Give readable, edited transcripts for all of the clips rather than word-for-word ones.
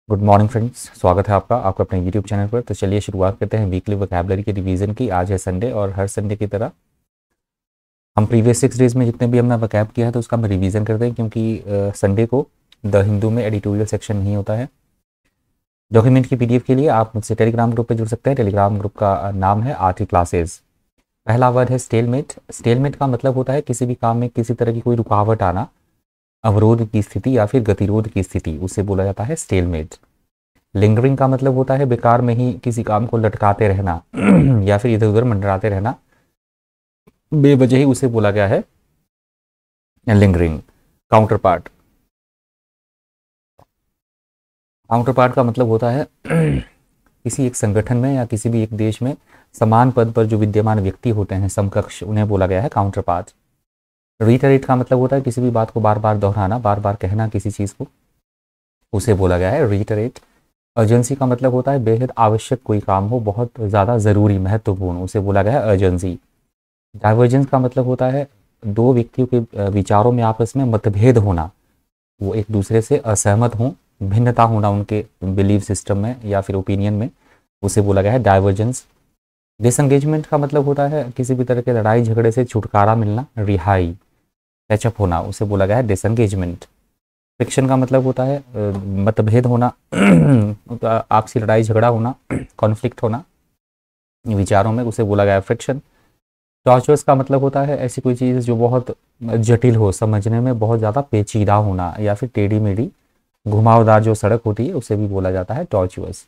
Good morning friends, स्वागत है आपका अपने यूट्यूब चैनल पर। तो चलिए शुरुआत करते हैं वीकली वोकैबुलरी के रिवीजन की। आज है संडे और हर संडे की तरह हम प्रीवियस 6 डेज में जितने भी हमने वोकैब किया है तो उसका हम रिवीजन करते हैं, क्योंकि संडे को द हिंदू में एडिटोरियल सेक्शन नहीं होता है। डॉक्यूमेंट की पीडीएफ के लिए आप मुझसे टेलीग्राम ग्रुप पर जुड़ सकते हैं। टेलीग्राम ग्रुप का नाम है आरटी क्लासेज। पहला वर्ड है स्टेलमेट। स्टेलमेट का मतलब होता है किसी भी काम में किसी तरह की कोई रुकावट आना, अवरोध की स्थिति या फिर गतिरोध की स्थिति, उसे बोला जाता है स्टेलमेट। लिंगरिंग का मतलब होता है बेकार में ही किसी काम को लटकाते रहना या फिर इधर उधर मंडराते रहना, बेवजह ही उसे बोला गया है lingering. Counter part. Counter part का मतलब होता है किसी एक संगठन में या किसी भी एक देश में समान पद पर जो विद्यमान व्यक्ति होते हैं, समकक्ष, उन्हें बोला गया है काउंटर पार्ट। रीटरेट का मतलब होता है किसी भी बात को बार बार दोहराना, बार बार कहना किसी चीज़ को, उसे बोला गया है रीटरेट। अर्जेंसी का मतलब होता है बेहद आवश्यक कोई काम हो, बहुत ज़्यादा ज़रूरी, महत्वपूर्ण, उसे बोला गया है अर्जेंसी। डाइवर्जेंस का मतलब होता है दो व्यक्तियों के विचारों में आपस में मतभेद होना, वो एक दूसरे से असहमत हों, भिन्नता होना उनके बिलीव सिस्टम में या फिर ओपिनियन में, उसे बोला गया है डाइवर्जेंस। डिसंगेजमेंट का मतलब होता है किसी भी तरह के लड़ाई झगड़े से छुटकारा मिलना, रिहाई, पैचअप होना, उसे बोला गया है डिसंगेजमेंट। फ्रिक्शन का मतलब होता है मतभेद होना आपसी लड़ाई झगड़ा होना, कॉन्फ्लिक्ट होना विचारों में, उसे बोला गया है फ्रिक्शन। टॉर्चरस का मतलब होता है ऐसी कोई चीज़ जो बहुत जटिल हो, समझने में बहुत ज़्यादा पेचीदा होना, या फिर टेढ़ी मेढ़ी घुमावदार जो सड़क होती है उसे भी बोला जाता है टॉर्चरस।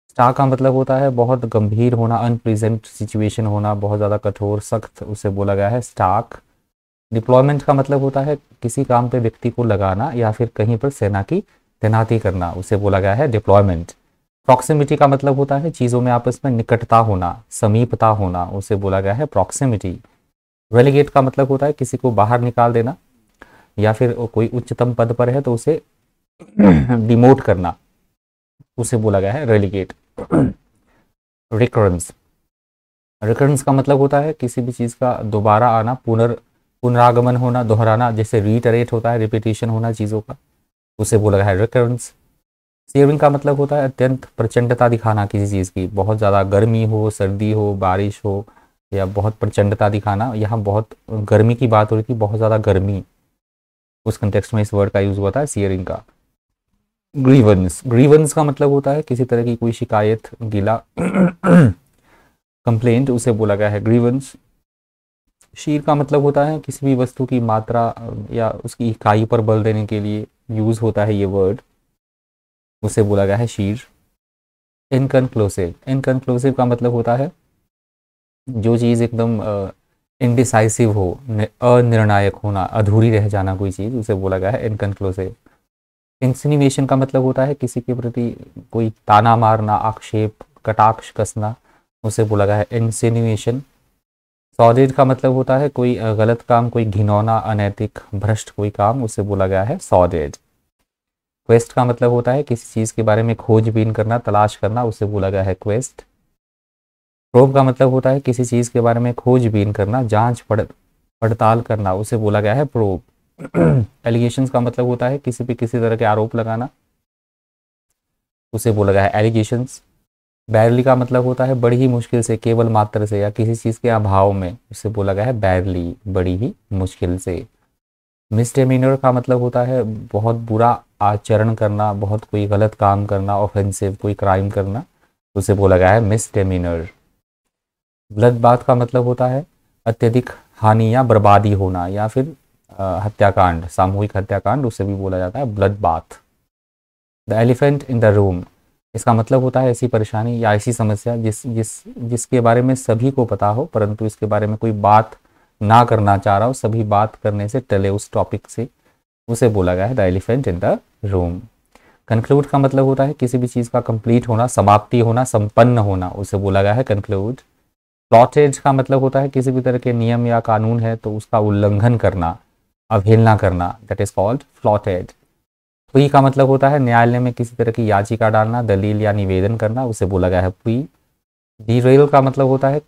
स्टार का मतलब होता है बहुत गंभीर होना, अनप्लीजेंट सिचुएशन होना, बहुत ज़्यादा कठोर सख्त, उसे बोला गया है स्टार्क। डिप्लॉयमेंट का मतलब होता है किसी काम पे व्यक्ति को लगाना या फिर कहीं पर सेना की तैनाती करना, उसे बोला गया है डिप्लॉयमेंट। प्रॉक्सिमिटी का मतलब होता है चीज़ों में आपस में निकटता होना, समीपता होना, उसे बोला गया है प्रॉक्सिमिटी। रेलीगेट का मतलब होता है किसी को बाहर निकाल देना, या फिर कोई उच्चतम पद पर है तो उसे डिमोट करना, उसे बोला गया है रेलीगेट। रिकरेंस। रिकरेंस का मतलब होता है किसी भी चीज़ का दोबारा आना, पुनरागमन होना, दोहराना, जैसे रीटरेट होता है रिपीटिशन होना चीज़ों का, उसे बोला गया है रिकरेंस। सीयरिंग का मतलब होता है अत्यंत प्रचंडता दिखाना किसी चीज़ की, बहुत ज़्यादा गर्मी हो, सर्दी हो, बारिश हो, या बहुत प्रचंडता दिखाना। यहाँ बहुत गर्मी की बात हो रही थी, बहुत ज़्यादा गर्मी, उस कंटेक्स्ट में इस वर्ड का यूज़ हुआ था सीयरिंग का। ग्रीवेंस। ग्रीवेंस का मतलब होता है किसी तरह की कोई शिकायत, गिला कंप्लेंट, उसे बोला गया है ग्रीवेंस। शीर का मतलब होता है किसी भी वस्तु की मात्रा या उसकी इकाई पर बल देने के लिए यूज़ होता है ये वर्ड, उसे बोला गया है शीर। इनकनक्लूसिव। इनकनक्लूसिव का मतलब होता है जो चीज़ एकदम इनडिसाइसिव हो, अनिर्णायक होना, अधूरी रह जाना कोई चीज़, उसे बोला गया है इनकनक्लूसिव। इंसिनिवेशन का मतलब होता है किसी के प्रति कोई ताना मारना, आक्षेप, कटाक्ष कसना, उसे बोला गया है इंसिनिवेशन। सॉलिड का मतलब होता है कोई गलत काम, कोई घिनौना, अनैतिक, भ्रष्ट कोई काम, उसे बोला गया है सॉलिड। क्वेस्ट का मतलब होता है किसी चीज़ के बारे में खोजबीन करना, तलाश करना, उसे बोला गया है क्वेस्ट। प्रोब का मतलब होता है किसी चीज़ के बारे में खोजबीन करना, जांच पड़ताल करना, उसे बोला गया है प्रोब। एलिगेशंस का मतलब होता है किसी पे किसी तरह के आरोप लगाना, उसे बोला गया है एलिगेशंस। बैरली का मतलब होता है बड़ी ही मुश्किल से, केवल मात्र से, या किसी चीज़ के अभाव में, उसे बोला गया है बैरली, बड़ी ही मुश्किल से। मिसडेमीनर का मतलब होता है बहुत बुरा आचरण करना, बहुत कोई गलत काम करना, ऑफेंसिव कोई क्राइम करना, उसे बोला गया है मिसडेमीनर। ब्लड बाथ का मतलब होता है अत्यधिक हानि या बर्बादी होना, या फिर हत्याकांड, सामूहिक हत्याकांड, उसे भी बोला जाता है blood bath. The elephant in the room. इसका मतलब होता है ऐसी परेशानी या ऐसी समस्या जिसके बारे में सभी को पता हो, परंतु इसके बारे में कोई बात ना करना चाह रहा हो, सभी बात करने से टले उस टॉपिक से, उसे बोला गया है the elephant in the room. Conclude का मतलब होता है किसी भी चीज़ का कंप्लीट होना, समाप्ति होना, संपन्न होना, उसे बोला गया है कंक्लूड। प्लॉटेज का मतलब होता है किसी भी तरह के नियम या कानून है तो उसका उल्लंघन करना, अवहेलना करना, दैट इज कॉल्ड फ्लॉटेड। प्री का मतलब होता है न्यायालय में किसी तरह की याचिका डालना, दलील या निवेदन करना, उसे बोला गया है प्री। डीरेल का मतलब होता है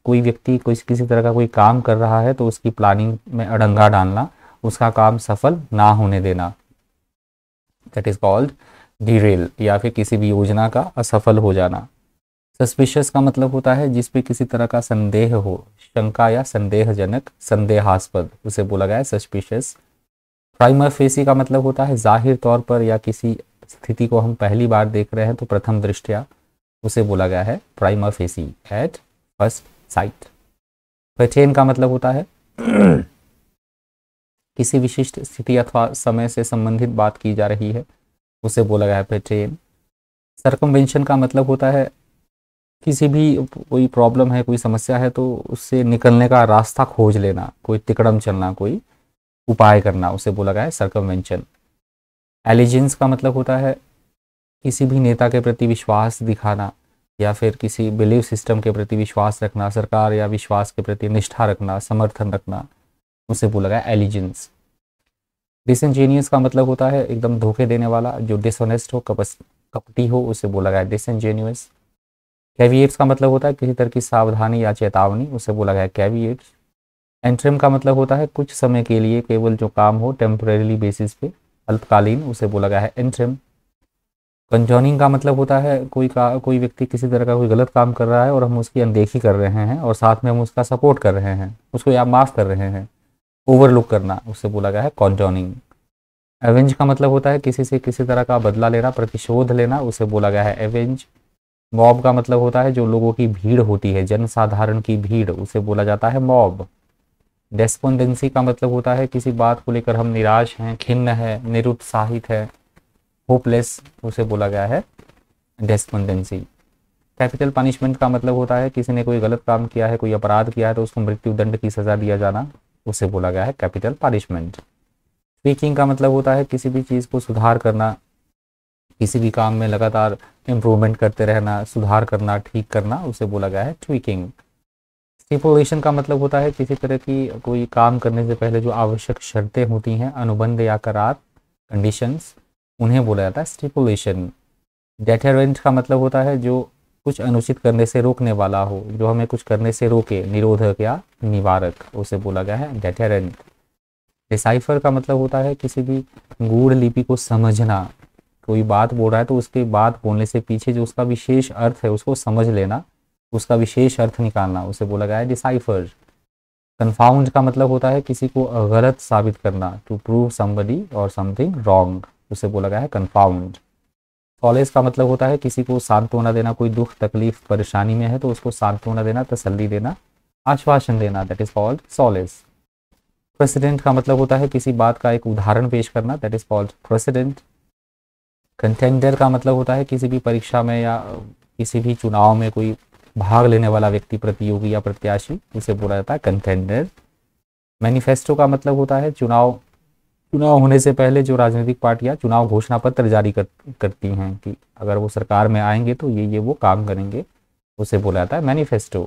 कोई व्यक्ति किसी तरह का कोई काम कर रहा है तो उसकी प्लानिंग में अड़ंगा डालना, उसका काम सफल ना होने देना, दैट इज कॉल्ड डिरेल या फिर किसी भी योजना का असफल हो जाना। सस्पिशियस का मतलब होता है जिस पे किसी तरह का संदेह हो, शंका या संदेहजनक, संदेहास्पद, उसे बोला गया है सस्पिशियस। प्राइमा फेसी का मतलब होता है जाहिर तौर पर या किसी स्थिति को हम पहली बार देख रहे हैं तो प्रथम दृष्टया, उसे बोला गया है prima facie, at first sight. Pattern का मतलब होता है किसी विशिष्ट स्थिति अथवा समय से संबंधित बात की जा रही है, उसे बोला गया है पैटर्न। सर्कमवेंशन का मतलब होता है किसी भी कोई प्रॉब्लम है, कोई समस्या है तो उससे निकलने का रास्ता खोज लेना, कोई तिकड़म चलना, कोई उपाय करना, उसे बोला गया है सर्कमवेंशन। एलिजेंस का मतलब होता है किसी भी नेता के प्रति विश्वास दिखाना या फिर किसी बिलीफ सिस्टम के प्रति विश्वास रखना, सरकार या विश्वास के प्रति निष्ठा रखना, समर्थन रखना, उसे बोला गया एलिजेंस। डिसइंजीनियस का मतलब होता है एकदम धोखे देने वाला, जो डिसऑनेस्ट हो, कपटी हो, उसे बोला गया डिसइंजीनियस। कैविएट्स का मतलब होता है किसी तरह की सावधानी या चेतावनी, उसे बोला गया कैविएट्स। एंट्रिम का मतलब होता है कुछ समय के लिए केवल जो काम हो, टेम्परेरी बेसिस पे, अल्पकालीन, उसे बोला गया है एंट्रिम। कंजॉनिंग का मतलब होता है कोई व्यक्ति किसी तरह का कोई गलत काम कर रहा है और हम उसकी अनदेखी कर रहे हैं और साथ में हम उसका सपोर्ट कर रहे हैं, उसको या माफ़ कर रहे हैं, ओवरलुक करना, उसे बोला गया है कॉन्जॉनिंग। एवेंज का मतलब होता है किसी से किसी तरह का बदला लेना, प्रतिशोध लेना, उसे बोला गया है एवेंज। मॉब का मतलब होता है जो लोगों की भीड़ होती है, जनसाधारण की भीड़, उसे बोला जाता है मॉब। डेस्पोंडेंसी का मतलब होता है किसी बात को लेकर हम निराश हैं, खिन्न है, निरुत्साहित है, होपलेस, उसे बोला गया है डेस्पोंडेंसी। कैपिटल पनिशमेंट का मतलब होता है किसी ने कोई गलत काम किया है, कोई अपराध किया है तो उसको मृत्युदंड की सज़ा दिया जाना, उसे बोला गया है कैपिटल पनिशमेंट। ट्वीकिंग का मतलब होता है किसी भी चीज़ को सुधार करना, किसी भी काम में लगातार इम्प्रूवमेंट करते रहना, सुधार करना, ठीक करना, उसे बोला गया है ट्वीकिंग। स्टिपुलेशन का मतलब होता है किसी तरह की कोई काम करने से पहले जो आवश्यक शर्तें होती हैं, अनुबंध या करार, कंडीशंस, उन्हें बोला जाता है स्टिपुलेशन। डेटरेंट का मतलब होता है जो कुछ अनुचित करने से रोकने वाला हो, जो हमें कुछ करने से रोके, निरोधक या निवारक, उसे बोला गया है डेटरेंट। डिसाइफर का मतलब होता है किसी भी गूढ़ लिपि को समझना, कोई बात बोल रहा है तो उसके बात बोलने से पीछे जो उसका विशेष अर्थ है उसको समझ लेना, उसका विशेष अर्थ निकालना, उसे बोला गया है डिसाइफर। कन्फाउंड का मतलब होता है किसी को गलत साबित करना, टू प्रूव समबडी और समथिंग रॉन्ग, उसे बोला गया है कन्फाउंड। सॉलेस का मतलब होता है किसी को सांत्वना देना, कोई दुख तकलीफ परेशानी में है तो उसको सांत्वना देना, तसल्ली देना, आश्वासन देना, that is called solace. President का मतलब होता है किसी बात का एक उदाहरण पेश करना, that is called president. Contender का मतलब होता है किसी भी परीक्षा में या किसी भी चुनाव में कोई भाग लेने वाला व्यक्ति, प्रतियोगी या प्रत्याशी, उसे बोला जाता है कंटेंडर। मैनिफेस्टो का मतलब होता है चुनाव होने से पहले जो राजनीतिक पार्टियां चुनाव घोषणा पत्र जारी करती हैं कि अगर वो सरकार में आएंगे तो ये वो काम करेंगे, उसे बोला जाता है मैनिफेस्टो।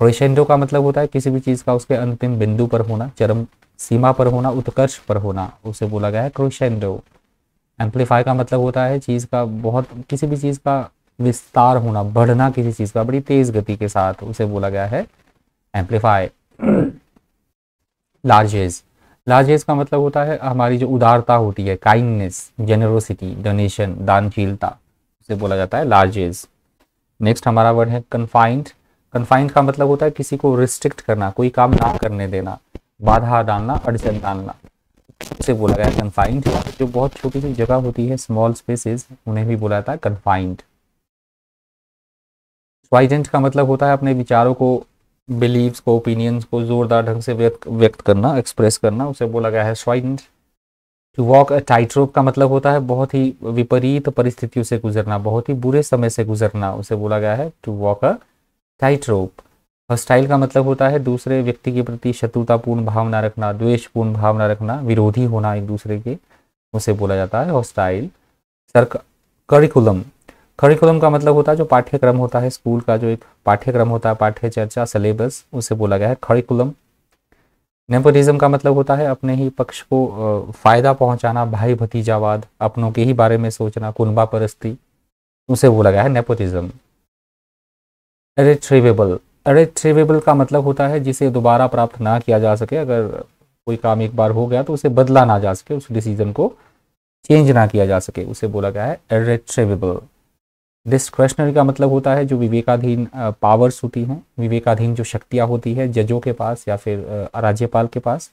क्रेसेंडो का मतलब होता है किसी भी चीज़ का उसके अंतिम बिंदु पर होना, चरम सीमा पर होना, उत्कर्ष पर होना, उसे बोला गया है क्रेसेंडो। एम्पलीफाई का मतलब होता है चीज़ का किसी भी चीज़ का विस्तार होना, बढ़ना किसी चीज़ का बड़ी तेज गति के साथ, उसे बोला गया है एम्पलीफाई। लार्जेज का मतलब होता है हमारी जो उदारता होती है, काइंडनेस, जेनरोसिटी, डोनेशन, दानशीलता, उसे बोला जाता है लार्जेज। नेक्स्ट हमारा वर्ड है कन्फाइंड। कन्फाइंड का मतलब होता है किसी को रिस्ट्रिक्ट करना, कोई काम ना करने देना, बाधा डालना, अड़चन डालना, उसे बोला गया है कन्फाइंड। जो बहुत छोटी सी जगह होती है, स्मॉल स्पेसेस, उन्हें भी बोला जाता है कन्फाइंड। स्ट्राइडेंट का मतलब होता है अपने विचारों को, बिलीव्स को, ओपिनियंस को जोरदार ढंग से व्यक्त करना, एक्सप्रेस करना, उसे बोला गया है strident. To walk a tight rope का मतलब होता है बहुत ही विपरीत परिस्थितियों से गुजरना, बहुत ही बुरे समय से गुजरना, उसे बोला गया है to walk a tight rope. Hostile का मतलब होता है दूसरे व्यक्ति के प्रति शत्रुतापूर्ण भावना रखना, द्वेषपूर्ण भावना रखना, विरोधी होना एक दूसरे के, उसे बोला जाता है हॉस्टाइल। करिकुलम का मतलब होता है जो पाठ्यक्रम होता है, स्कूल का जो एक पाठ्यक्रम होता है, पाठ्य चर्चा, सिलेबस, उसे बोला गया है करिकुलम। नेपोटिज्म का मतलब होता है अपने ही पक्ष को फायदा पहुंचाना, भाई भतीजावाद, अपनों के ही बारे में सोचना, कुनबा परस्ती, उसे बोला गया है नेपोटिज्म। इर्रिट्रीवेबल का मतलब होता है जिसे दोबारा प्राप्त ना किया जा सके, अगर कोई काम एक बार हो गया तो उसे बदला ना जा सके, उस डिसीजन को चेंज ना किया जा सके, उसे बोला गया है इर्रिट्रेवेबल। डिस्क्रेशनरी का मतलब होता है जो विवेकाधीन पावर्स होती हैं, विवेकाधीन जो शक्तियाँ होती है जजों के पास या फिर राज्यपाल के पास,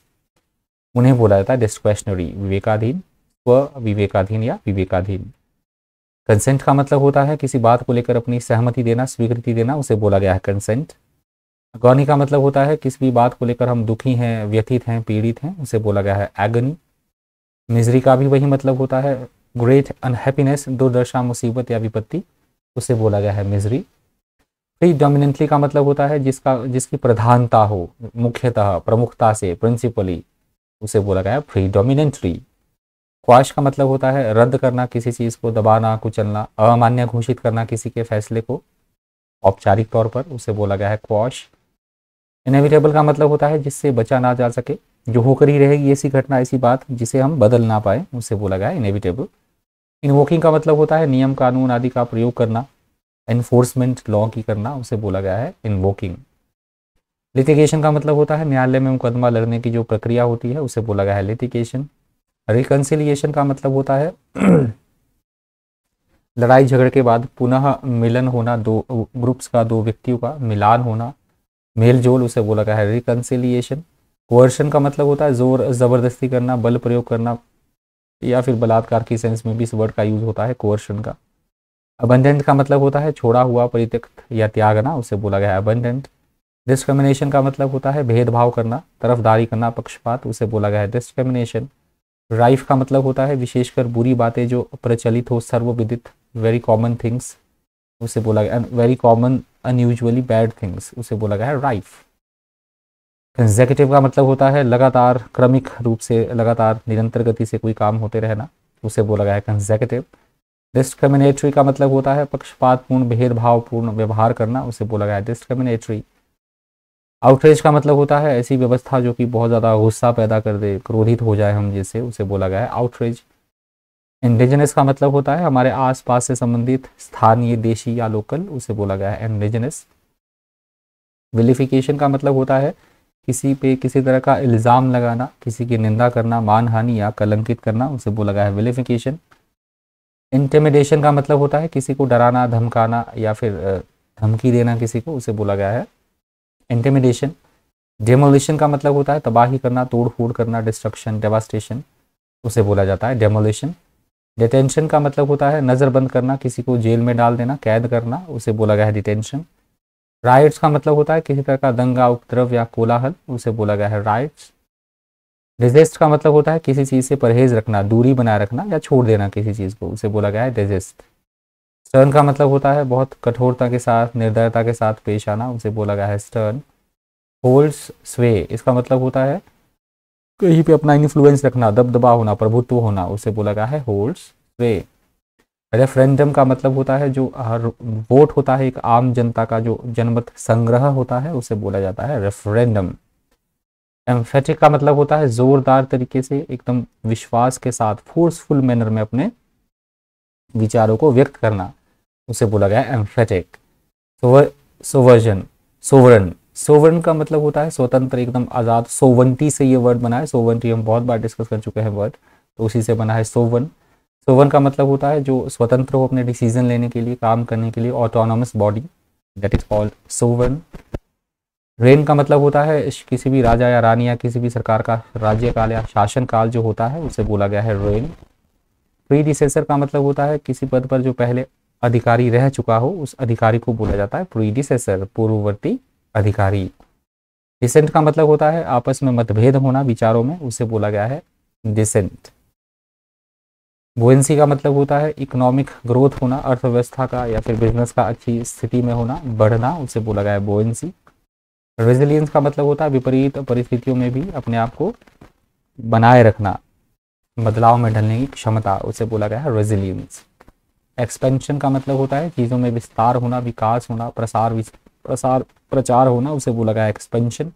उन्हें बोला जाता है डिस्क्रेशनरी। विवेकाधीन, स्व विवेकाधीन या विवेकाधीन। कंसेंट का मतलब होता है किसी बात को लेकर अपनी सहमति देना, स्वीकृति देना, उसे बोला गया है कंसेंट। अगोनी का मतलब होता है किसी भी बात को लेकर हम दुखी हैं, व्यथित हैं, पीड़ित हैं, उसे बोला गया है एगनी। मिजरी का भी वही मतलब होता है, ग्रेट अनहैप्पीनेस, दुर्दशा, मुसीबत या विपत्ति, उसे बोला गया है मिजरी। प्रीडोमिनेंटली का मतलब होता है जिसकी प्रधानता हो, मुख्यतः, प्रमुखता से, प्रिंसिपली, उसे बोला गया है प्रीडोमिनेंटली। क्वाश का मतलब होता है रद्द करना किसी चीज़ को, दबाना, कुचलना, अमान्य घोषित करना किसी के फैसले को औपचारिक तौर पर, उसे बोला गया है क्वाश। इनएविटेबल का मतलब होता है जिससे बचा ना जा सके, जो होकर ही रहेगी ऐसी घटना, ऐसी बात जिसे हम बदल ना पाए, उसे बोला गया है इनएविटेबल। इन्वोकिंग का मतलब होता है नियम, कानून आदि का प्रयोग करना, एनफोर्समेंट लॉ की करना, उसे बोला गया है इन्वोकिंग। लिटिगेशन का मतलब होता है न्यायालय में मुकदमा लड़ने की जो प्रक्रिया होती है, उसे बोला गया है लिटिगेशन। रिकन्सिलिएशन का मतलब होता है लड़ाई झगड़े के बाद पुनः मिलन होना, दो ग्रुप्स का, दो व्यक्तियों का मिलान होना, मेल जोल, उसे बोला गया है रिकन्सिलिएशन। कोअर्शन का मतलब होता है जोर जबरदस्ती करना, बल प्रयोग करना, या फिर बलात्कार की सेंस में भी इस वर्ड का यूज होता है कोअर्शन का। अबंडेंट का मतलब होता है छोड़ा हुआ, परित्यक्त या त्यागना, उसे बोला गया है अबंडेंट। डिस्क्रिमिनेशन का मतलब होता है भेदभाव करना, तरफदारी करना, पक्षपात, उसे बोला गया है डिस्क्रिमिनेशन। राइफ का मतलब होता है विशेषकर बुरी बातें जो प्रचलित हो, सर्वविदित, वेरी कॉमन थिंग्स, उसे बोला गया very common unusually bad things, उसे बोला गया है राइफ। कंसेक्यूटिव का मतलब होता है लगातार, क्रमिक रूप से, लगातार निरंतर गति से कोई काम होते रहना, उसे बोला गया है कंसेक्यूटिव। डिस्क्रिमिनेटरी का मतलब होता है पक्षपातपूर्ण, भेदभावपूर्ण व्यवहार करना, उसे बोला गया है डिस्क्रिमिनेटरी। आउटरेज का मतलब होता है ऐसी व्यवस्था जो कि बहुत ज़्यादा गुस्सा पैदा कर दे, क्रोधित हो जाए हम जैसे, उसे बोला गया है आउटरेज। इंडिजिनस का मतलब होता है हमारे आसपास से संबंधित, स्थानीय, देशी या लोकल, उसे बोला गया है इंडिजिनस। विलिफिकेशन का मतलब होता है किसी पे किसी तरह का इल्ज़ाम लगाना, किसी की निंदा करना, मानहानि या कलंकित करना, उसे बोला गया है विलिफिकेशन। इंटिमिडेशन का मतलब होता है किसी को डराना, धमकाना या फिर धमकी देना किसी को, उसे बोला गया है इंटिमिडेशन। डेमोलिशन का मतलब होता है तबाही करना, तोड़ फोड़ करना, डिस्ट्रक्शन, डेवास्टेशन, उसे बोला जाता है डेमोलिशन। डिटेंशन का मतलब होता है नज़रबंद करना, किसी को जेल में डाल देना, कैद करना, उसे बोला गया है डिटेंशन। राइट्स का मतलब होता है किसी तरह का दंगा, उपद्रव या कोलाहल, उसे बोला गया है राइट्स। डिजेस्ट का मतलब होता है किसी चीज़ से परहेज रखना, दूरी बनाए रखना या छोड़ देना किसी चीज़ को, उसे बोला गया है डिजेस्ट। स्टर्न का मतलब होता है बहुत कठोरता के साथ, निर्दयता के साथ पेश आना, उसे बोला गया है स्टर्न। होल्ड्स स्वे, इसका मतलब होता है कहीं पे अपना इन्फ्लुएंस रखना, दबदबा होना, प्रभुत्व होना, उसे बोला गया है होल्ड्स स्वे। रेफरेंडम का मतलब होता है जो वोट होता है एक आम जनता का, जो जनमत संग्रह होता है, उसे बोला जाता है रेफरेंडम। एम्फेटिक का मतलब होता है जोरदार तरीके से, एकदम विश्वास के साथ, फोर्सफुल मैनर में अपने विचारों को व्यक्त करना, उसे बोला गया है एम्फेटिक। सोवर्जन, सोवरन, सोवरन का मतलब होता है स्वतंत्र, एकदम आज़ाद। सोवनटी से ये वर्ड बना है, सोवनटी हम बहुत बार डिस्कस कर चुके हैं वर्ड, तो उसी से बना है सोवन। सोवन का मतलब होता है जो स्वतंत्र हो अपने डिसीजन लेने के लिए, काम करने के लिए, autonomous body, that is called sovereign. Rain का मतलब होता है किसी भी राजा या रानी या किसी भी सरकार का राज्यकाल या शासनकाल जो होता है, उसे बोला गया है रेन। प्रीडिसेसर का मतलब होता है किसी पद पर जो पहले अधिकारी रह चुका हो, उस अधिकारी को बोला जाता है प्रीडिसेसर, पूर्ववर्ती अधिकारी। डिसेंट का मतलब होता है आपस में मतभेद होना विचारों में, उसे बोला गया है डिसेंट। बुएंसी का मतलब होता है इकोनॉमिक ग्रोथ होना, अर्थव्यवस्था का या फिर बिजनेस का अच्छी स्थिति में होना, बढ़ना, उसे बोला गया है बुएंसी। रेजिलियंस का मतलब होता है विपरीत परिस्थितियों में भी अपने आप को बनाए रखना, बदलाव में ढलने की क्षमता, उसे बोला गया है रेजिलियंस। एक्सपेंशन का मतलब होता है चीज़ों में विस्तार होना, विकास होना, प्रचार होना, उसे बोला गया है एक्सपेंशन।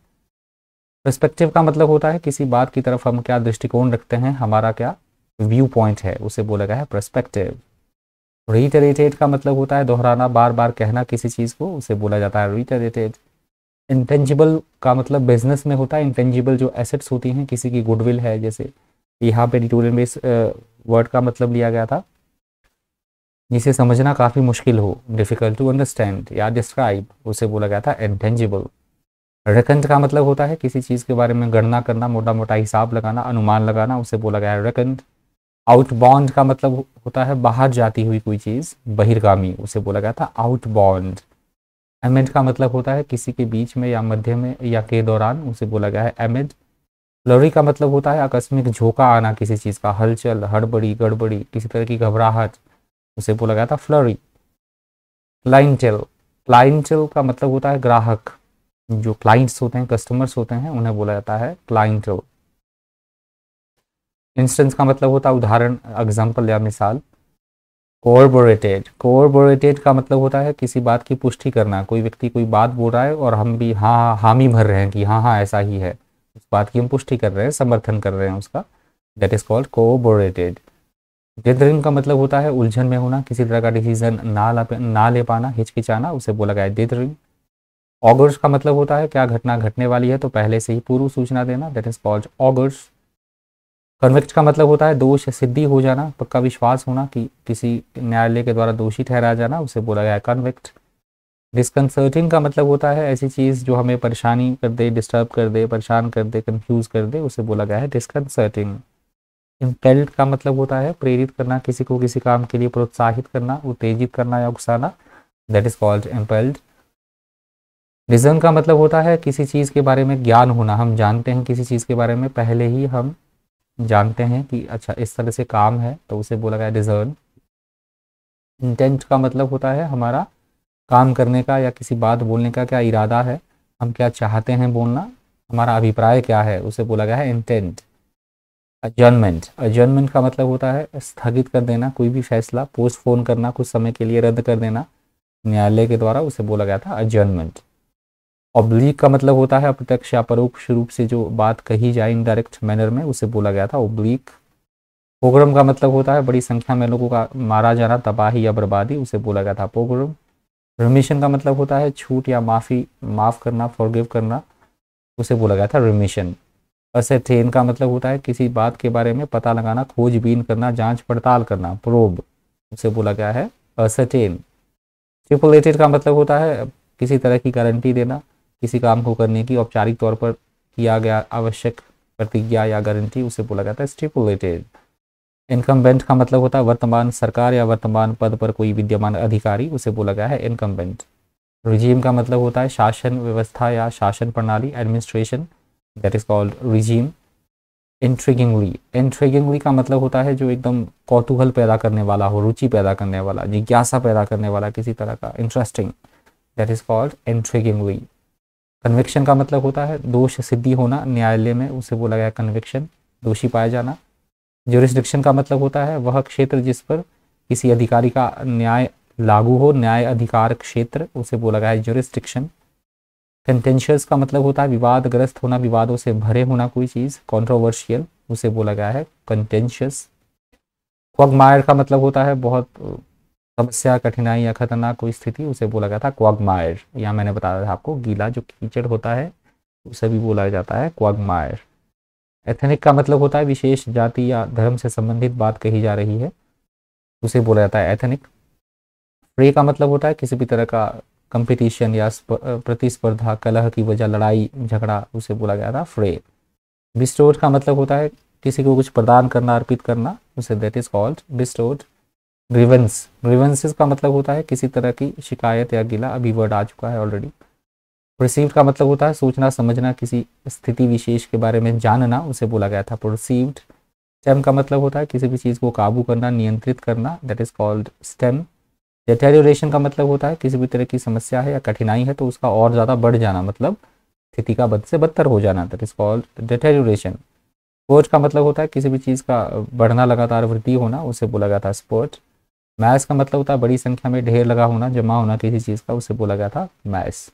पर्सपेक्टिव का मतलब होता है किसी बात की तरफ हम क्या दृष्टिकोण रखते हैं, हमारा क्या व्यू पॉइंट है, उसे बोला गया है पर्सपेक्टिव। रिटरेटेड का मतलब होता है दोहराना, बार बार कहना किसी चीज़ को, उसे बोला जाता है रिटरेटेड। इंटेंजिबल का मतलब बिजनेस में होता है इंटेंजिबल जो एसेट्स होती हैं, किसी की गुडविल है, जैसे यहाँ पे एडिटोरियल में वर्ड का मतलब लिया गया था जिसे समझना काफ़ी मुश्किल हो, डिफ़िकल्ट टू अंडरस्टैंड या डिस्क्राइब, उसे बोला गया था इंटेंजिबल। रेकन का मतलब होता है किसी चीज़ के बारे में गणना करना, मोटा मोटा हिसाब लगाना, अनुमान लगाना, उसे बोला गया है रेकन। आउटबाउंड का मतलब होता है बाहर जाती हुई कोई चीज़, बहिर्गामी, उसे बोला गया था आउटबाउंड। एमिड का मतलब होता है किसी के बीच में या मध्य में या के दौरान, उसे बोला गया है एमिड। फ्लरी का मतलब होता है आकस्मिक झोंका आना किसी चीज़ का, हलचल, हड़बड़ी, गड़बड़ी, किसी तरह की घबराहट, उसे बोला गया था फ्लरी। क्लाइंटेल, क्लाइंटेल का मतलब होता है ग्राहक, जो क्लाइंट्स होते हैं, कस्टमर्स होते हैं, उन्हें बोला जाता है क्लाइंटेल। इंस्टेंस का मतलब होता है उदाहरण, एग्जाम्पल या मिसाल। कोऑर्बोरेटेड, कोऑर्बोरेटेड का मतलब होता है किसी बात की पुष्टि करना, कोई व्यक्ति कोई बात बोल रहा है और हम भी हाँ हामी भर रहे हैं कि हाँ हाँ ऐसा ही है, उस बात की हम पुष्टि कर रहे हैं, समर्थन कर रहे हैं उसका, दैट इज कॉल्ड कोऑर्बोरेटेड। डिथरिंग का मतलब होता है उलझन में होना, किसी तरह का डिसीजन ना ले पाना, हिचकिचाना, उसे बोला गया है डिथरिंग। ऑगर्स का मतलब होता है क्या घटना घटने वाली है तो पहले से ही पूर्व सूचना देना, that is called augurs. Convict का मतलब होता है दोष सिद्धि हो जाना, पक्का विश्वास होना कि किसी न्यायालय के द्वारा दोषी ठहराया जाना, उसे बोला गया है कन्विक्ट। डिस्कंसर्टिंग का मतलब होता है ऐसी चीज़ जो हमें परेशानी कर दे, डिस्टर्ब कर दे, परेशान कर दे, कंफ्यूज कर दे, उसे बोला गया है डिस्कंसर्टिंग। इम्पेल्ड का मतलब होता है प्रेरित करना, किसी को किसी काम के लिए प्रोत्साहित करना, उत्तेजित करना या उकसाना, that is called impelled. Discern का मतलब होता है किसी चीज़ के बारे में ज्ञान होना, हम जानते हैं किसी चीज़ के बारे में, पहले ही हम जानते हैं कि अच्छा इस तरह से काम है, तो उसे बोला गया डिजर्न। इंटेंट का मतलब होता है हमारा काम करने का या किसी बात बोलने का क्या इरादा है, हम क्या चाहते हैं बोलना, हमारा अभिप्राय क्या है, उसे बोला गया है इंटेंट। अजर्नमेंट, अजर्नमेंट का मतलब होता है स्थगित कर देना कोई भी फैसला, पोस्टपोन करना, कुछ समय के लिए रद्द कर देना न्यायालय के द्वारा, उसे बोला गया था अजर्नमेंट। ऑब्लिक का मतलब होता है अप्रत्यक्ष या परोक्ष रूप से जो बात कही जाए इनडायरेक्ट मैनर में, उसे बोला गया था ऑब्लिक। पोग्राम का मतलब होता है बड़ी संख्या में लोगों का मारा जाना, तबाही या बर्बादी, उसे बोला गया था पोग्राम। रिमिशन का मतलब होता है छूट या माफ़ी, माफ़ करना, फॉरगिव करना, उसे बोला गया था रिमिशन। असरटेन का मतलब होता है किसी बात के बारे में पता लगाना, खोजबीन करना, जांच पड़ताल करना, प्रोब, उसे बोला गया है असरटेन। स्टिपुलेटेड का मतलब होता है किसी तरह की गारंटी देना, किसी काम को करने की औपचारिक तौर पर किया गया आवश्यक प्रतिज्ञा या गारंटी, उसे बोला जाता है स्टिपुलेटेड। इनकम्बेंट का मतलब होता है वर्तमान सरकार या वर्तमान पद पर कोई विद्यमान अधिकारी, उसे बोला गया है इनकम्बेंट। रिजीम का मतलब होता है शासन व्यवस्था या शासन प्रणाली, administration, that is called regime. Intriguingly, intriguingly का मतलब होता है जो एकदम कौतूहल पैदा करने वाला हो, रुचि पैदा करने वाला, जिज्ञासा पैदा करने वाला किसी तरह का, interesting, that is called intriguingly. Conviction का मतलब होता है दोष सिद्धि होना न्यायालय में, उसे बोला गया कन्विक्शन, दोषी पाया जाना। ज्यूरिसडिक्शन का मतलब होता है वह क्षेत्र जिस पर किसी अधिकारी का न्याय लागू हो, न्याय अधिकार क्षेत्र, उसे बोला गया है ज्यूरिसडिक्शन। कंटेंशियस का मतलब होता है विवादग्रस्त होना, विवादों से भरे होना कोई चीज़, कॉन्ट्रोवर्शियल, उसे बोला गया है कंटेंशियस। क्वगमायर का मतलब होता है बहुत समस्या, कठिनाई या खतरनाक कोई स्थिति, उसे बोला गया था क्वगमायर। या मैंने बताया था आपको गीला जो कीचड़ होता है उसे भी बोला जाता है क्वगमायर। एथनिक का मतलब होता है विशेष जाति या धर्म से संबंधित बात कही जा रही है, उसे बोला जाता है एथनिक। फ्रे का मतलब होता है किसी भी तरह का कंपटीशन या प्रतिस्पर्धा, कलह की वजह, लड़ाई झगड़ा, उसे बोला गया था फ्रे। बिस्टोड का मतलब होता है किसी को कुछ प्रदान करना, अर्पित करना, उसे that is called bestowed. Grievance, grievances का मतलब होता है किसी तरह की शिकायत या गिला, अभी वर्ड आ चुका है ऑलरेडी। परसीव्ड का मतलब होता है सोचना समझना, किसी स्थिति विशेष के बारे में जानना, उसे बोला गया था परसीव्ड। स्टेम का मतलब होता है किसी भी चीज़ को काबू करना, नियंत्रित करना, that is called stem. Deterioration का मतलब होता है किसी भी तरह की समस्या है या कठिनाई है तो उसका और ज़्यादा बढ़ जाना, मतलब स्थिति का बद से बदतर हो जाना, that is called deterioration. Sport का मतलब होता है किसी भी चीज़ का बढ़ना, लगातार वृद्धि होना, उसे बोला गया था स्पोर्ट। मैस का मतलब होता है बड़ी संख्या में ढेर लगा होना, जमा होना किसी चीज़ का, उसे बोला गया था मैस।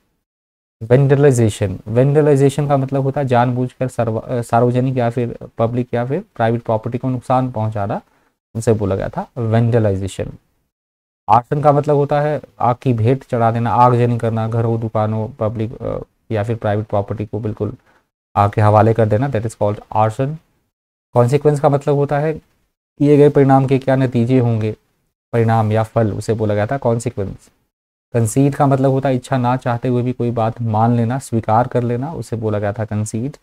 वेंडलाइजेशन, वेंडलाइजेशन का मतलब होता है जानबूझकर सार्वजनिक या फिर पब्लिक या फिर प्राइवेट प्रॉपर्टी को नुकसान पहुंचाना, उसे बोला गया था वेंडलाइजेशन। आर्सन का मतलब होता है आग की भेंट चढ़ा देना, आगजनी करना, घरों, दुकानों, पब्लिक या फिर प्राइवेट प्रॉपर्टी को बिल्कुल आग के हवाले कर देना, that is called arson. Consequence का मतलब होता है किए गए परिणाम के क्या नतीजे होंगे, परिणाम या फल, उसे बोला गया था कॉन्सिक्वेंस। कंसीड का मतलब होता है इच्छा ना चाहते हुए भी कोई बात मान लेना, स्वीकार कर लेना, उसे बोला गया था कंसीड।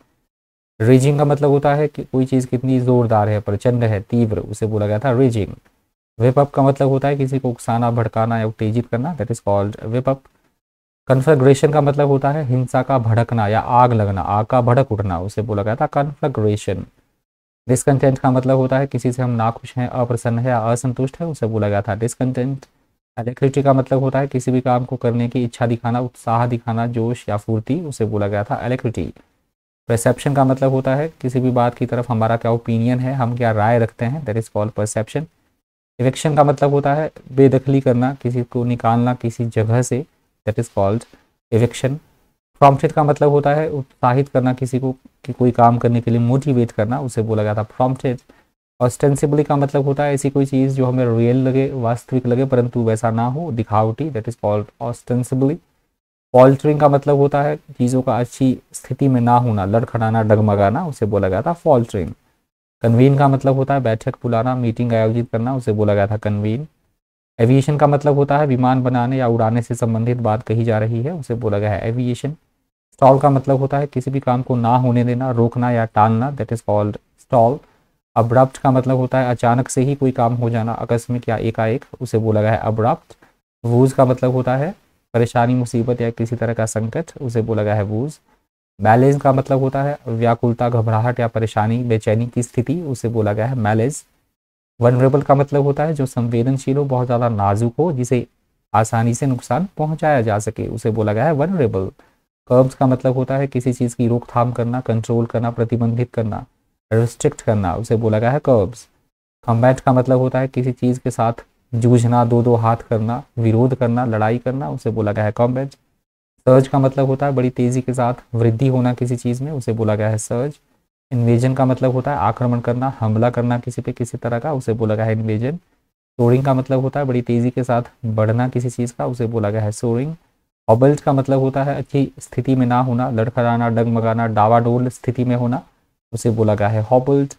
रेजिंग का मतलब होता है कि कोई चीज़ कितनी ज़ोरदार है, प्रचंड है, तीव्र, उसे बोला गया था रेजिंग। विप अप का मतलब होता है किसी को उकसाना, भड़काना या उत्तेजित करना, that is called whip up. Conflagration का मतलब होता है हिंसा का भड़कना या आग लगना, आग का भड़क उठना, उसे बोला गया था कन्फ्लग्रेशन। डिसकंटेंट का मतलब होता है किसी से हम नाखुश हैं, अप्रसन्न है या असंतुष्ट है, उसे बोला गया था डिसकंटेंट। एलेक्रिटी का मतलब होता है किसी भी काम को करने की इच्छा दिखाना, उत्साह दिखाना, जोश या फुर्ती, उसे बोला गया था एलेक्रिटी। परसेप्शन का मतलब होता है किसी भी बात की तरफ हमारा क्या ओपिनियन है, हम क्या राय रखते हैं, that is called perception. Eviction का मतलब होता है बेदखली करना, किसी को निकालना किसी जगह से, that is called eviction. Prompted का मतलब होता है उत्साहित करना किसी को कि कोई काम करने के लिए मोटिवेट करना, उसे बोला गया था प्रॉम्प्टेड। ऑस्टेंसिबली का मतलब होता है ऐसी कोई चीज़ जो हमें रियल लगे, वास्तविक लगे, परंतु वैसा ना हो, दिखावटी, that is called ostensibly. Faltering का मतलब होता है चीज़ों का अच्छी स्थिति में ना होना, लड़खड़ाना, डगमगाना, उसे बोला गया था फॉल्टरिंग। कन्वीन का मतलब होता है बैठक बुलाना, मीटिंग आयोजित करना, उसे बोला गया था कन्वीन। एविएशन का मतलब होता है विमान बनाने या उड़ाने से संबंधित बात कही जा रही है, उसे बोला गया है एविएशन। स्टॉल का मतलब होता है किसी भी काम को ना होने देना, रोकना या टालना, that is called stall. Abrupt का मतलब होता है अचानक से ही कोई काम हो जाना, आकस्मिक या एकाएक, उसे बोला गया है अब्रप्ट। वूज का मतलब होता है परेशानी, मुसीबत या किसी तरह का संकट, उसे बोला गया है वूज। मैलेज का मतलब होता है व्याकुलता, घबराहट या परेशानी, बेचैनी की स्थिति, उसे बोला गया है मैलेज। वनरेबल का मतलब होता है जो संवेदनशील हो, बहुत ज़्यादा नाजुक हो, जिसे आसानी से नुकसान पहुंचाया जा सके, उसे बोला गया है वनरेबल। कर्ब्स का मतलब होता है किसी चीज़ की रोकथाम करना, कंट्रोल करना, प्रतिबंधित करना, रिस्ट्रिक्ट करना, उसे बोला गया है कर्ब्स। कम्बैट का मतलब होता है किसी चीज़ के साथ जूझना, दो दो हाथ करना, विरोध करना, लड़ाई करना, उसे बोला गया है कॉम्बैट। सर्ज का मतलब होता है बड़ी तेज़ी के साथ वृद्धि होना किसी चीज़ में, उसे बोला गया है सर्ज। इन्वेजन का मतलब होता है आक्रमण करना, हमला करना किसी पे किसी तरह का, उसे बोला गया है इन्वेजन। सोरिंग का मतलब होता है बड़ी तेज़ी के साथ बढ़ना किसी चीज़ का, उसे बोला गया है सोरिंग। हॉबल्ट का मतलब होता है अच्छी स्थिति में ना होना, लड़खड़ाना, डगमगाना, डावाडोल स्थिति में होना, उसे बोला गया है हॉबल्ट।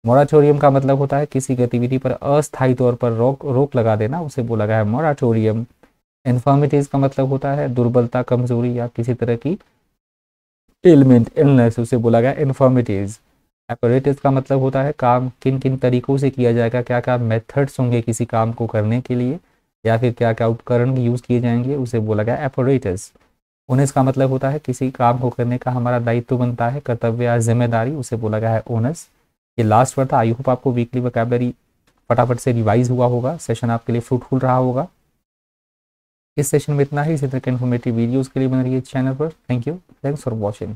मोराटोरियम का मतलब होता है किसी गतिविधि पर अस्थायी तौर पर रोक लगा देना, उसे बोला गया है मोराटोरियम। इन्फर्मिटीज़ का मतलब होता है दुर्बलता, कमजोरी या किसी तरह की एलिमेंट, इलनेस, उसे बोला गया इन्फर्मिटीज़। एपरेटस का मतलब होता है काम किन किन तरीकों से किया जाएगा, क्या क्या मेथड्स होंगे किसी काम को करने के लिए, या फिर क्या क्या उपकरण यूज़ किए जाएंगे, उसे बोला गया एपरेटस। ओनस का मतलब होता है किसी काम को करने का हमारा दायित्व बनता है, कर्तव्य या जिम्मेदारी, उसे बोला गया है ओनस। ये लास्ट वर्ड था। आई होप आपको वीकली वोकैबुलरी फटाफट से रिवाइज हुआ होगा, सेशन आपके लिए फ्रूटफुल रहा होगा। इस सेशन में इतना ही। इसी तरह के इन्फॉर्मेटिव वीडियोज़ के लिए बन रही है चैनल पर। Thank you, thanks for watching.